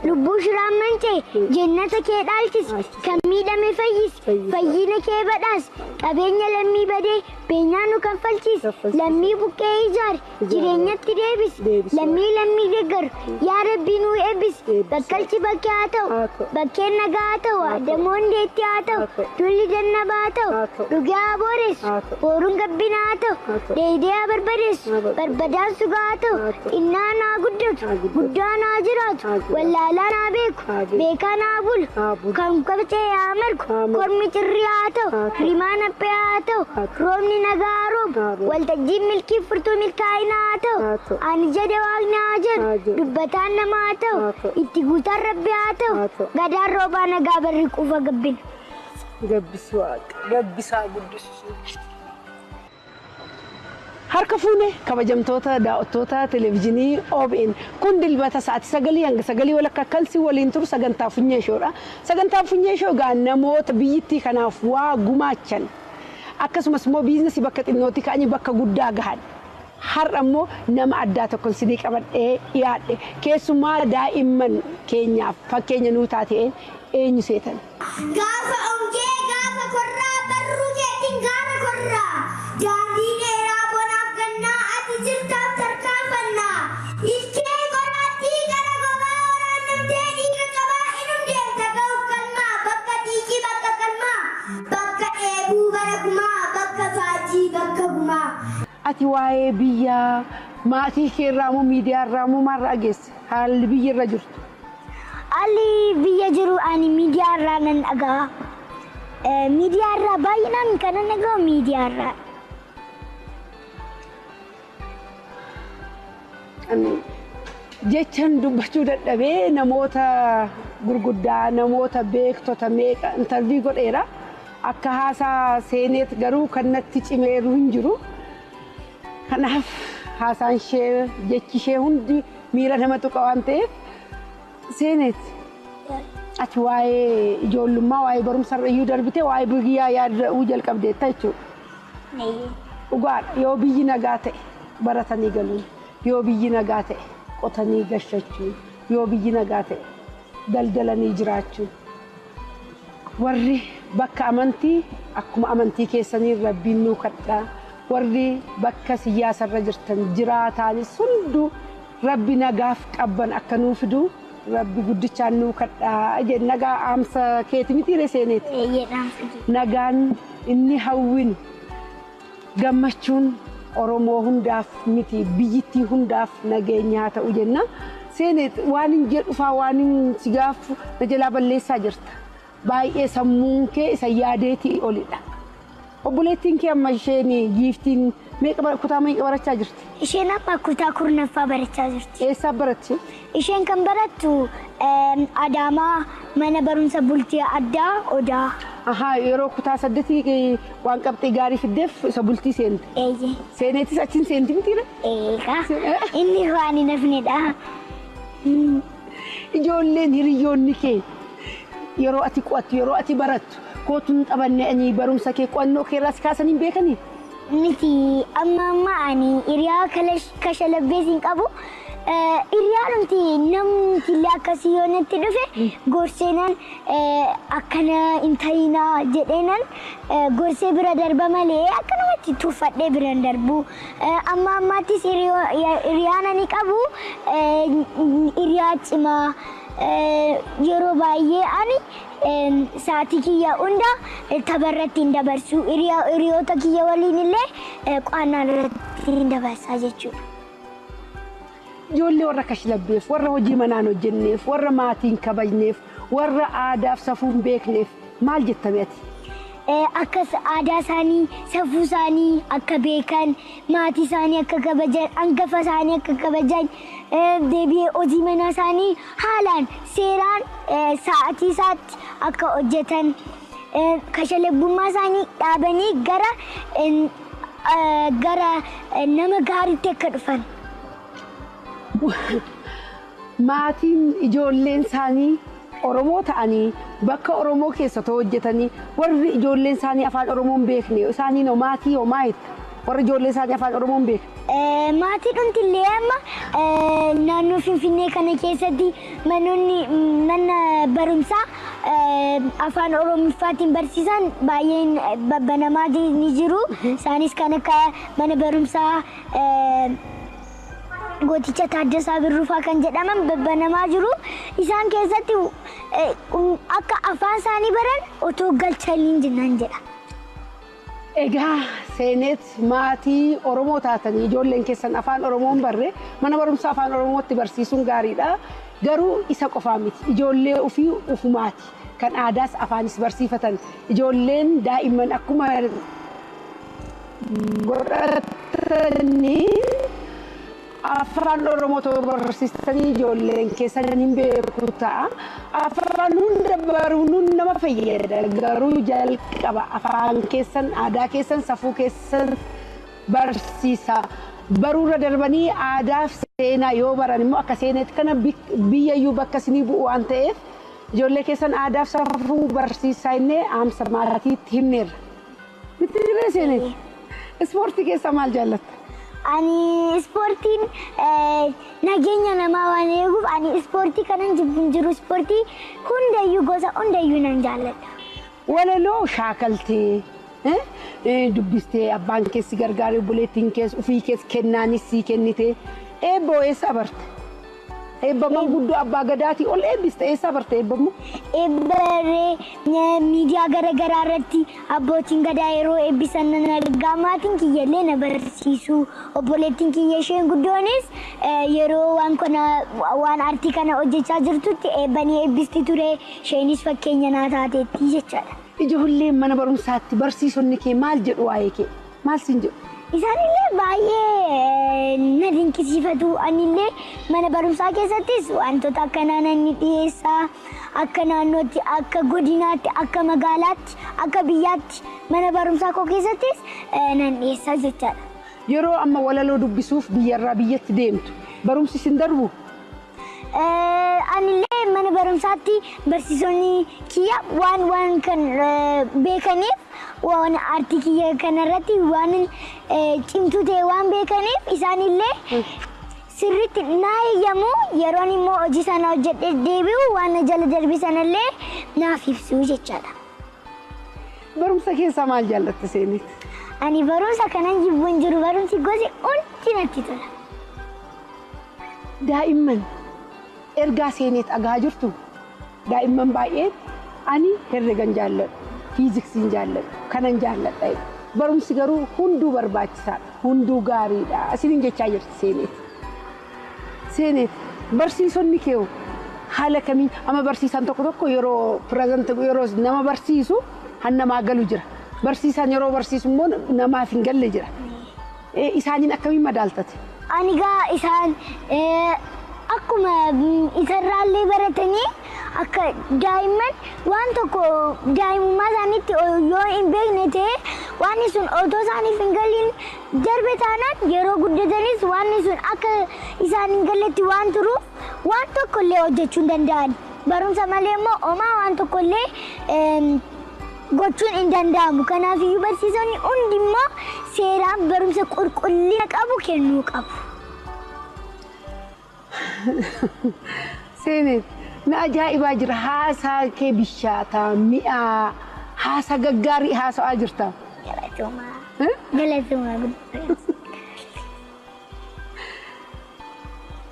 لبوش رامنتي جنتك يدالتس كميدا مفيس فيينك يبداس أبيني لمي بدي بينانو كنفلتس لمي بكيجار جرينيا تريبس لمي دقر يا ربي نو إبس بكالتي بكياتو بكين نغاتو دمون ديتياتو تولي جنباتو رجع بورس بورون قبيناتو ديديا بربرس بربدان سغاتو إنا ناقدت قدانا جرات ولا لا نابيك بيكانا بول كم كبتي عمرك كرمي ترياتو ريمان بياتو رومني نغاروب والتجيب ملكي فرتو ملكايناتو أنا جدي واغناجر دبتان نماتو اتقوتا ربياتو غدار روبانا غابر ركوفا قبين قبسا قدس harka fuune kabajamtoota daawwattoota televiizyinii OBN kun dilbata sa'aatii 9 hanga 9 walakkaa kalsi waliin turu sagantaa funyeeshoodha. Sagantaa funyeeshoo gaa namoota biyyittii kanaaf waa gumaachan akkasumas immoo biizinasii bakka xinnootti ka'anii bakka guddaa gahan. Har'a immoo nama addaa tokkoon sidii qabadhee dhiyaadhe keessumaa daa'imman keenyaaf fakkeenya nuu taateen eenyu seetan. Gaafa ongee gaafa korraa barruu keetiin gaara korraa daandii dheeraa bonaaf gannaa ati jirtaaf tarkaanfannaa ilkee qoraattii gara gobaa waraannamtee dhiiga qabaa inum deemta ga'uuf kalmaa bakka dhiigii bakka kalmaa bakka eebuu bara gumaa bakka faajii bakka gumaa. Ati waa'ee biyyaa maatii keerraa moo miidiyaarraa moo maalirraa geesse haalli biyyarra jirtu? Ali biyya jiru ani miidiyaarraa nan dhagaa. Miidiyaarraa baay'inaan kan dhagahu miidiyaarraa. Jechaan dubbachuu dadhabee namoota gurguddaa namoota beektota meeqa intarvii godheera akka haasaa seeneet garuu kan natti cimeeru hin jiru. Kanaaf haasaan ishee jechi ishee hundi miira nama tuqa waan ta'eef seeneet ati waa'ee ijoollummaa waa'ee barumsa irra iyyuu darbite waa'ee biyyaa yaaduu jalqabdeetta jechuudha. Dhugaadha yoo biyyi nagaa ta'e baratanii galuun yoo biyyi nagaa ta'e qotanii gashachuun yoo biyyi nagaa ta'e daldalanii jiraachuun warri bakka amantii akkuma amantii keessanii rabbiin nuu kadhaa warri bakka siyaasarra jirtan jiraataanis hunduu rabbi nagaaf qabban akka nuu fiduu rabbi guddichaan nuu kadhaa jedhe nagaa aamsa keeti miti reseeneeti. Nagaan inni hawwinu gammachuun Oromoo hundaaf miti biyyittii hundaaf nageenyaa ta'u jenna. Seeneet waan hin jedhufaa waan hin si gaafu na jalaa balleessaa jirta. Baay'ee sammuun kee isa yaadeetii olidha. Obboleettiin kee amma isheen giiftiin meeqa kutaa meeqa barachaa jirti? Isheen amma kutaa kurnaffaa barachaa jirti. Eessaa baratti? Isheen kan barattu Adaamaa mana barumsa bultii addaa Odaa. Ahaa yeroo kutaa 8 waan qabxii gaarii fiddeef isa bultii seente. Seeneetis achiin seenti mitiidha? Inni waan hin hafnedha. Ijoolleen hiriyoonni kee yeroo ati qo'attu yeroo ati barattu kootuun taphanne ani barumsa kee qo'annoo keerraas kaasanii beekanii? Miti amma ani hiriyaa kashalabbeesiin qabu. Iryaanumti namti akkasii yoo natti dhufe gorseenan akkana hin ta'inaa jedheenan gorsee bira darba malee akkanumatti tuuffadhee bira hin darbu. Amma ammaattis hiriyaana ni qabu hiriyaa cimaa yeroo baay'ee ani sa'aatii kiyya hunda tapharratti hin dabarsu hiriyoota kiyya waliin illee qo'annaa irratti hin dabarsaa jechuudha. Ijoollee warra kashlabbeef warra hojii manaan hojjenneef warra maatiin kabajneef warra aadaaf safuun beekneef maal jettame ati? Akka aadaa isaanii safuu isaanii akka beekan maatii isaanii akka kabajan hangafa isaanii akka kabajan deebi'ee hojii manaa isaanii haalaan seeraan sa'aatii isaatti akka hojjetan kashlabbummaa isaanii dhaabanii gara nama gaariitti akka dhufan. Maatiin ijoolleen isaanii Oromoo ta'anii bakka Oromoo keessatti hojjetanii warri ijoolleen isaanii afaan Oromoon beekne isaanii no maatii yoo maayit warri ijoollee isaanii afaan Oromoon beeku. Maatii dhuntillee amma naannoo Finfinnee kana keessatti mana barumsaa afaan Oromoffaatiin barsiisan baay'een banamaa ni jiru. Isaanis kan akka mana barumsaa Gooticha Taaddasaa Birrufaa kan jedhaman banamaa jiru. Isaan keessatti akka afaan isaanii baran otoo galchaliin jennaan jedha. Egaa seenet maatii Oromoo taatanii ijoolleen keessan afaan Oromoon barre mana barumsaa afaan Oromootti barsiisuun gaariidha. Garuu isa qofaa miti. Ijoollee ofii ufumaati. Kan aadaas afaanis barsiifatan. Ijoolleen daa'imman akkuma godhatanii afaan Oromoo barsiistanii ijoolleen keessan hin beeku ta'a. Afaan hunda baruun nama fayyada. Garuu jalqaba afaan keessan, aadaa keessan, safuu keessan barsiisa. Baruura darbanii aadaaf seenaa yoo baran immoo akka seenetti kana biyyayyuu bakka isinii bu'u waan ta'eef ijoollee keessan aadaaf safuu barsiisaa innee aamsa maatiitti himneerra. Miti dirree seenetti. Ispoortii keessa maal jaallatta? Ani ispoortiin nageenya namaa waan eeguuf ani ispoortii kanan jiru ispoortii hundayyuu gosa hundayyuu nan jaalladha. Walaloo shaakaltee dubbistee abbaan keessi gargaaree buleettiin keessa ofii keessa kennaanis sii kennitee eebboo eessa barte? Eebbaman guddoo abbaa gadaatii ol eebbiste eessa barte eebbamu? Eebbaree miidiyaa garaagaraa irratti abbootiin gadaa yeroo eebbisan nan argaa. Maatiin kiyyallee na barsiisu. Obboleettiin kiyya isheen guddoonis yeroo waan aartii kana hojjechaa jirtutti eebbanii eebbisti ture. Isheenis fakkeenya naa taateetti jechaadha. Ijoolleen mana barumsaatti barsiisonni kee maal jedhu waa'ee kee? Maal siin jedhu? Isaanillee baay'ee na dinqisiifatu. Anillee mana barumsaa keessattis wantoota akkanaa nan dhiyeessaa. Akka naannootti, akka godinaatti, akka magaalaatti, akka biyyaatti mana barumsaa koo keessattis nan dhiyeessaa jechaadha. Yeroo amma walaloo dubbisuuf biyyarraa biyyatti deemtu barumsi sin darbu? Anillee mana barumsaatti barsiisonni kiyya waan kan beekaniif waan aartii kiyya kanarratti waan cimtuu ta'e waan beekaniif isaanillee sirriitti naa eeyyamu yeroon immoo hojii sana hojjedhee deebi'u waan jala darbe sanallee naaf ibsu jechaadha. Barumsa keessaa maal jaallatta seenet? Ani barumsa kanan jibbuun jiru barumsi gosi hundi natti tola. Daa'imman ergaa seenet dhagaa jirtu daa'imman baay'een ani herregan jaalladhu, fiiziksiin jaalladhu, kanan jaalladha. Barumsi garuu hunduu barbaachisaadha, hunduu gaariidha. Isiniin jechaa jirti seenet. Seenet barsiisonni kee haala kamiin amma barsiisan tokko yeroo nama barsiisu hannamaa galu jira. Barsiisan yeroo barsiisu immoo namaaf hin galle jira. Isaaniin akkamiin madaaltate? Ani gaa isaan akkuma isarraallee baratanii akka daa'imman waan tokko daa'imummaa isaaniitti yoo hin beekne ta'e waan sun otoo isaaniif hin galin darbe taanaan yeroo guddatanis waan sun akka isaan hin galletti waan turuuf waan tokkollee hojjechuu hin danda'an. Barumsa malee immoo homaa waan tokkollee gochuun hin danda'amu. Kanaafiyyuu barsiisonni hundi immoo seeraan barumsa qulqullina qabu kennuu qabu. Seenet na ajaa'ibaa jira. Haasaa kee bishaataa mi'aa haasaa gaggaarii haasa'aa jirta. Galatoomaa.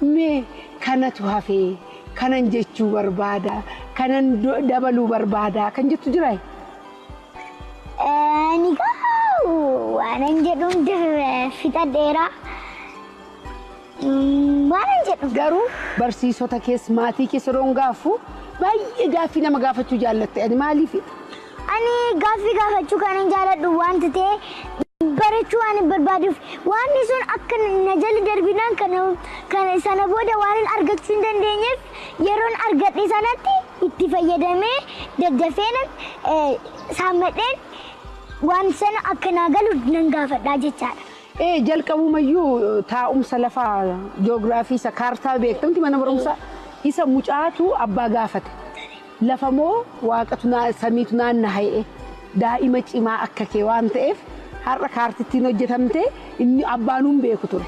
Mee kanatu hafee kanan jechuu barbaada kanan dabaluu barbaada kan jettu jiraa? Ani gaa waanan jedhuun fixadheera. Waanan jedhu garuu barsiisota keessa maatii keessa roon gaafu baay'ee gaaffii nama gaafachuu jaallatte. Ani maaliif? Ani gaaffii gaafachuu kanan jaalladhu wanta ta'e barachuu waan barbaaduuf waan sun akka na jala darbinaan kana sana booda waan argachuu hin dandeenyeef yeroon argadhe sanatti itti fayyadamee daddafeen saammadheen waan sana akka naa galu nan gaafadhaa jechaadha. Jalqabumayyuu taa'umsa lafaa ji'oogiraafii isa kaartaa beektamti mana barumsaa isa mucaatu abbaa gaafate. Lafa moo waaqatu samiitu naanna'ee daa'ima cimaa akka kee waan ta'eef har'a kaartittiin hojjetamte inni abbaanuun beeku ture.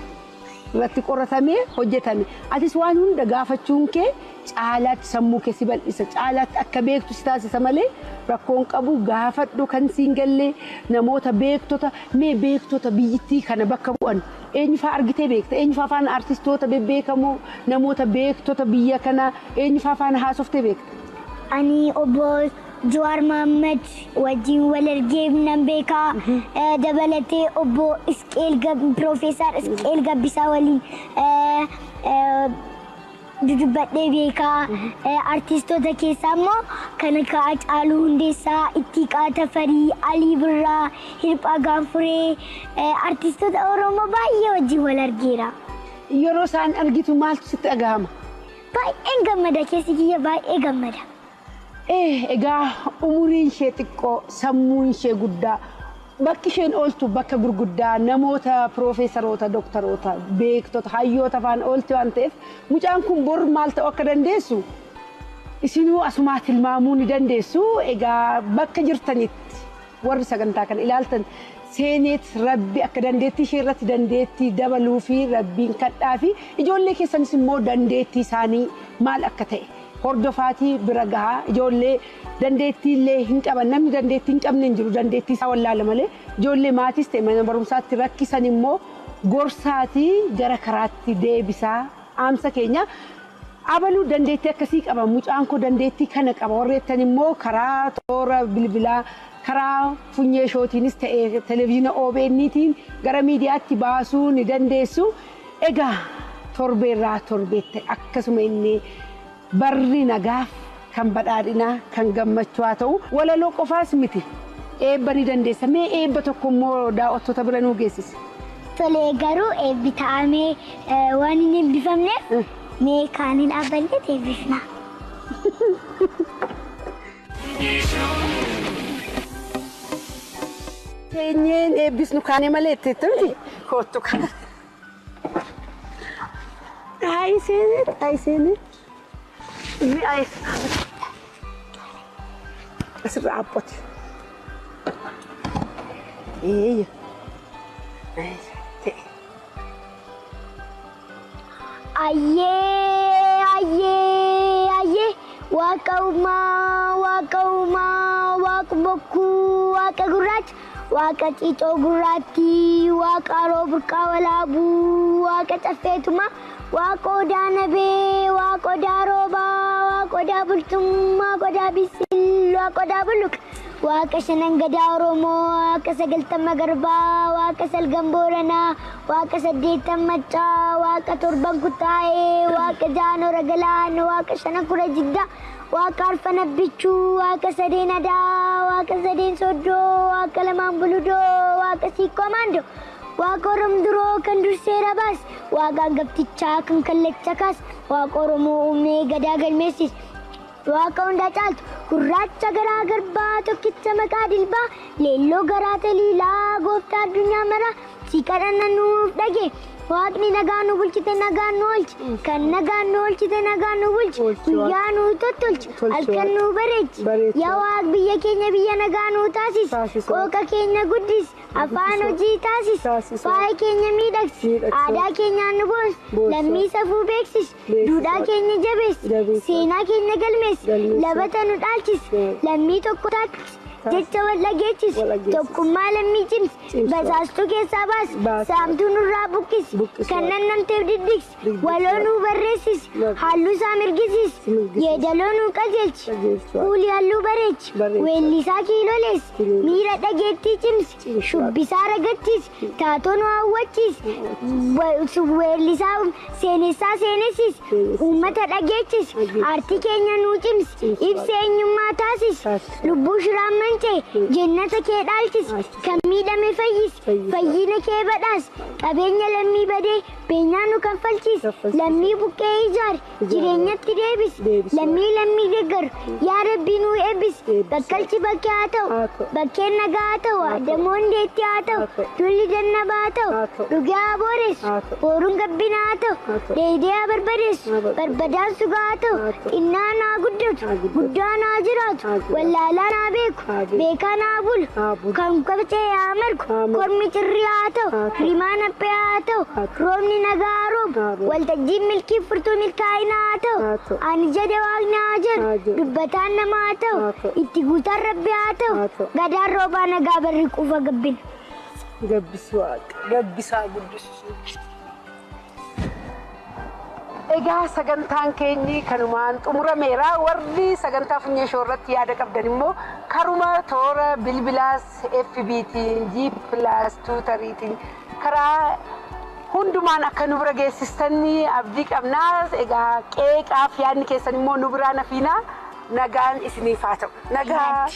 Irratti qoratamee hojjetame. Atis waan hunda gaafachuun kee caalaatti sammuu kee si bal'isa. Caalaatti akka beektu si taasisa malee rakkoon qabu gaafadhu kan siin gallee namoota beektota mee beektota biyyittii kana bakka bu'an eenyufaa argitee beekta eenyufaa afaan artistoota bebbeekamoo namoota beektota biyya kana eenyufaa afaan haasoftee beekta. Ani obbo Jawaar Mohammed wajjin wal argee nan beeka. Dabalatee obbo Profeesar Isqeel Gabbisaa waliin dudubbadhee beeka. Artistoota keessaa immoo kan akka Hacaaluu Hundeessaa, Ittiiqaa Tafarii, Alii Birraa, Hirphaa Gaanfuree artistoota Oromoo baay'ee wajjin wal argeera. Yeroo isaan argitu maaltu sitti dhagahama? Baay'een gammada, keessi kiyya baay'ee gammada. Egaa umuriin ishee xiqqoo sammuun ishee guddaa bakki isheen ooltu bakka gurguddaa namoota piroofeesaroota dooktaroota beektota hayyoota afaan oolti waan ta'eef mucaan kun bor maal ta'uu akka dandeessu isinuu asumaa tilmaamuu ni dandeessu. Egaa bakka jirtanitti warri sagantaa kana ilaaltan seeneet rabbi akka dandeettii ishee irratti dandeettii dabaluu fi rabbiin kadhaa fi ijoollee keessanis immoo dandeettii isaanii maal akka ta'e hordofaatii bira gahaa ijoollee dandeettii illee hin qaban namni dandeettii hin qabne hin jiru dandeettii isaa wallaala malee ijoollee maatis ta'e mana barumsaatti rakkisan immoo gorsaatii gara karaatti deebisaa aamsa keenya abaluu dandeettii akkasii qaba mucaan koo dandeettii kana qaba warreettan immoo karaa toora bilbilaa karaa funyee shootiinis ta'e televiziyoona OBN'tiin gara miidiyaatti baasuu ni dandeessu. Egaa torbeerraa torbeetti akkasuma inni barri nagaaf kan badhaadhinaa kan gammachuu haa ta'u walaloo qofaas miti eebba ni dandeessa. Mee eebba tokko immoo daawwattoota bira nuu geessisi. Tolee garuu eebbi ta'amee waan hin eebbifamneef mee kaaniin dhaabballee eebbifna. Teenyeen eebbisnu kaanee malee ittiin kootu kana. Ayiseene. Ini ayis. Asirra abbooti. Iya. Ayyee waaqa uumaa waaqa bokkuu waaqa gurraacha waaqa xiixoo gurraatti waaqa haroo burqaa walaabuu waaqa caffeetumaa waaqa odaa nabee waaqa odaa roobaa waaqa odaa bultummaa waaqa odaa bisil waaqa odaa buluqa waaqa shanan gadaa oromoo waaqa sagaltamma garbaa waaqa salgan booranaa waaqa saddeettan maccaa waaqa torban kutaa'ee waaqa jaanora galaan waaqa shanan kura jiddaa waaqa arfana bichuu waaqa sadeen adaa waaqa sadeen soddoo waaqa lamaan buludoo waaqa siiqqoo maandoo waaqa oromduroo kan dursee rabaas waaqa hangaftichaa kan kallacha kaas waaqa oromoo uumee gadaa galmeessis waaqa hundaa caaltu gurraacha garaa garbaa tokkicha maqaa dilbaa leelloo garaa taliilaa gooftaa addunyaa maraa si kadhanna nuuf dhage waaqni nagaa nu bulchite nagaa nu oolchi kan nagaa nu oolchite nagaa nu bulchi guyyaa nu tottolchi halkan nu bareechi yaa waaq biyya keenya biyya nagaa nu taasisi qooqa keenya guddisi afaan hojii taasisi faaya keenya miidhagsi aadaa keenyaan nu boonsi lammii safuu beeksisi duudhaa keenya jabeessi seenaa keenya galmeessi labata nu dhaalchisi lammii tokko taachisi jecha wal dhageechisi tokkummaa lammii cimsi basaastuu keessaa baasi saamtuu nurraa buqqisi kan nannamteef diddiksi waloo nuu barreessisi halluu isaa mirgisiisi yeedaloo nuu qajeelchi kuulii halluu bareechi weellisaa kiiloleessi miira dhageettii cimsi shubbisaa ragachiisi taatoo nu hawwachiisi weellisaa seenessaa seenessisi uummata dhageechisi aartii keenya nuu cimsi ibsa eenyummaa taasisi lubbuu shiraamma jennata kee dhaalchisi kan miidhame fayyisi fayyina kee badhaasi qabeenya lammii badee beenyaa nu kanfalchiis lammii buqqee ijaari jireenyatti deebis lammii deeggaru yaa rabbii nu eebbis bakkalchi bakkee haa ta'u bakkeen nagaa haa ta'u adamoon deetti haa ta'u dulli dannabaa haa ta'u dhugaa booressu booruun gabbina haa ta'u deedee haa barbadeessu barbadaan sugaa haa ta'u xinnaa naa guddatu guddaa naa jiraatu wallaalaa naa beeku beekaa naa bulu kan qabcee haa margu kormi cirrii haa ta'u rimaan haphee haa ta'u roobni nagaa haa roobu waltajjiin milkii furtuu milkaa'inaa haa ta'u ani jedhe waaqni haa jedhu dubbataan namaa haa ta'u itti guutaan rabbi haa ta'u gadaan roobaa nagaa barri quufa gabbina. Gabbisi waaqa gabbisaa guddisu. Egaa sagantaan keenyi kanumaan xumurameera warri sagantaa funyee shoorratti yaada qabdan immoo karuma toora bilbilaas FBtiin G+ tuutariitiin karaa hundumaan akka nu bira geessistanii abdii qabnaa. Egaa qeeqaaf yaadni keessan immoo nu biraan hafiinaa nagaan isiniif haa ta'u. Nagaa.